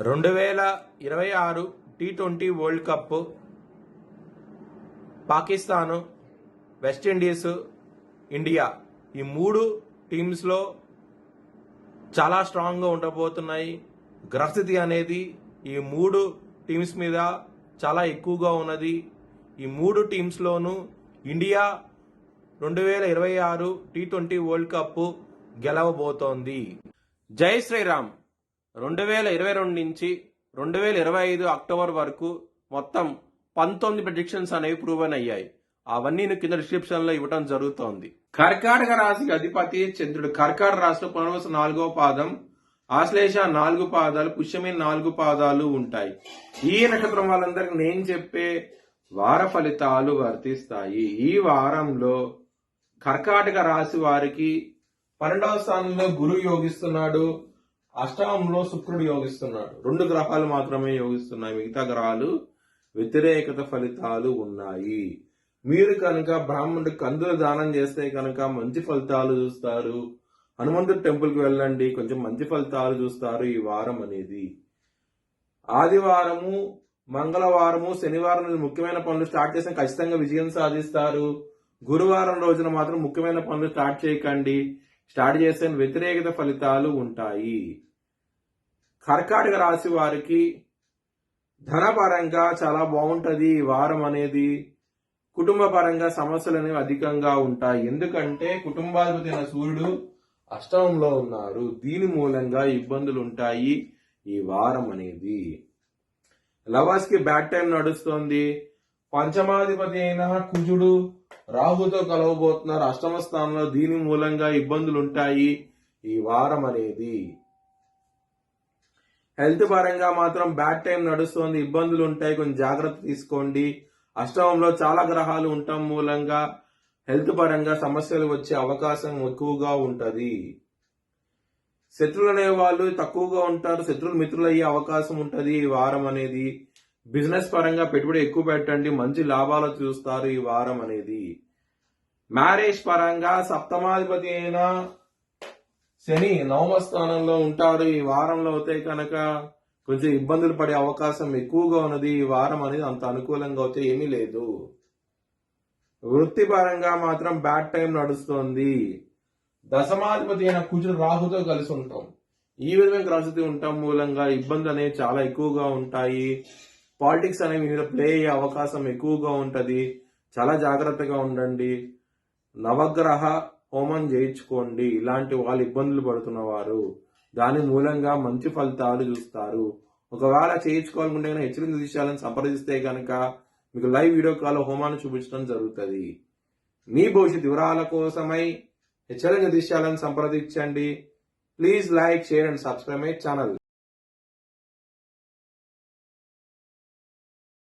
2026 T20 world cup Pakistan, West Indies, India ఈ మూడు టీమ్స్లో చాలా స్ట్రాంగ్గా ఉండబోతున్నాయి. గ్రహస్థితి అనేది ఈ మూడు టీమ్స్ మీద చాలా ఎక్కువగా ఉన్నది. ఈ మూడు టీమ్స్లోనూ ఇండియా 2026 T20 వరల్డ్ కప్ గెలవబోతోంది. జై శ్రీరామ్. 2022 నుంచి 2025 అక్టోబర్ వరకు మొత్తం 19 ప్రెడిక్షన్స్ అనేవి ప్రూవన్ అయ్యాయి. అవన్నీ కింద డిస్క్రిప్షన్ లో ఇవ్వడం జరుగుతోంది. కర్కాటక రాశికి అధిపతి చంద్రుడు. కర్కాటక రాశిలో పునర్వసు 4వ పాదం, ఆశ్లేష 4 పాదాలు, పుష్యమి 4 పాదాలు ఉంటాయి. ఈ నక్షత్రం వాళ్ళందరికీ నేను చెప్పే వార ఫలితాలు వర్తిస్తాయి. ఈ వారంలో కర్కాటక రాశి వారికి 12వ స్థానంలో గురువు యోగిస్తున్నాడు, అష్టమంలో శుక్రుడు యోగిస్తున్నాడు. 2 గ్రహాలు మాత్రమే యోగిస్తున్నాయి, మిగతా గ్రహాలు వ్యతిరేకత ఫలితాలు ఉన్నాయి. మీరు కనుక బ్రాహ్మణుడికి కందులు దానం చేస్తే కనుక మంచి ఫలితాలు చూస్తారు. హనుమంతుడి టెంపుల్కి వెళ్ళండి, కొంచెం మంచి ఫలితాలు చూస్తారు. ఈ వారం అనేది ఆదివారము, మంగళవారము, శనివారం ముఖ్యమైన పనులు స్టార్ట్ చేసిన ఖచ్చితంగా విజయం సాధిస్తారు. గురువారం రోజున మాత్రం ముఖ్యమైన పనులు స్టార్ట్ చేయకండి, స్టార్ట్ చేస్తే వ్యతిరేకత ఫలితాలు ఉంటాయి. కర్కాటక రాశి వారికి ధనపరంగా చాలా బాగుంటది ఈ వారం అనేది. కుటుంబ పరంగా సమస్యలు అనేవి అధికంగా ఉంటాయి. ఎందుకంటే కుటుంబాధిపతి అయిన సూర్యుడు అష్టమంలో ఉన్నారు. దీని మూలంగా ఇబ్బందులు ఉంటాయి ఈ వారం అనేది. లవర్స్ కి బ్యాడ్ టైం నడుస్తోంది. పంచమాధిపతి అయిన కుజుడు రాహుతో కలవబోతున్నారు అష్టమ స్థానంలో. దీని మూలంగా ఇబ్బందులు ఉంటాయి ఈ వారం అనేది. హెల్త్ పరంగా మాత్రం బ్యాడ్ టైం నడుస్తోంది, ఇబ్బందులు ఉంటాయి, కొంచెం జాగ్రత్త తీసుకోండి. అష్టమంలో చాలా గ్రహాలు ఉండటం మూలంగా హెల్త్ పరంగా సమస్యలు వచ్చే అవకాశం ఎక్కువగా ఉంటది. శత్రువులు అనే వాళ్ళు తక్కువగా ఉంటారు, శత్రువులు మిత్రులు అయ్యే అవకాశం ఉంటది ఈ వారం అనేది. బిజినెస్ పరంగా పెట్టుబడి ఎక్కువ పెట్టండి, మంచి లాభాలు చూస్తారు ఈ వారం అనేది. మ్యారేజ్ పరంగా సప్తమాధిపతి అయిన శని 9వ స్థానంలో ఉంటారు. ఈ వారంలో అయితే కనుక కొంచెం ఇబ్బందులు పడే అవకాశం ఎక్కువగా ఉన్నది. ఈ వారం అనేది అంత అనుకూలంగా అయితే ఏమీ లేదు. వృత్తిపరంగా మాత్రం బ్యాడ్ టైం నడుస్తోంది. దశమాధిపతి అయిన కుజుడు రాహుతో కలిసి ఉంటాం. ఈ విధమైన గ్రహస్థితి ఉండటం మూలంగా ఇబ్బందులు అనేవి చాలా ఎక్కువగా ఉంటాయి. పాలిటిక్స్ అనేవి మీద ప్లే అయ్యే అవకాశం ఎక్కువగా ఉంటది. చాలా జాగ్రత్తగా ఉండండి. నవగ్రహ హోమం చేయించుకోండి. ఇలాంటి వాళ్ళు ఇబ్బందులు పడుతున్నవారు దాని మూలంగా మంచి ఫలితాలు చూస్తారు. ఒకవేళ చేయించుకోవాలనుకుంటే కనుక హెచ్చరిక దిశాలను సంప్రదిస్తే కనుక మీకు లైవ్ వీడియో కాల్ హోమాన్ని చూపించడం జరుగుతుంది. మీ భవిష్యత్ వివరాల కోసమై హెచ్చరిక దిశాలను సంప్రదించండి. Please like, share and subscribe my channel.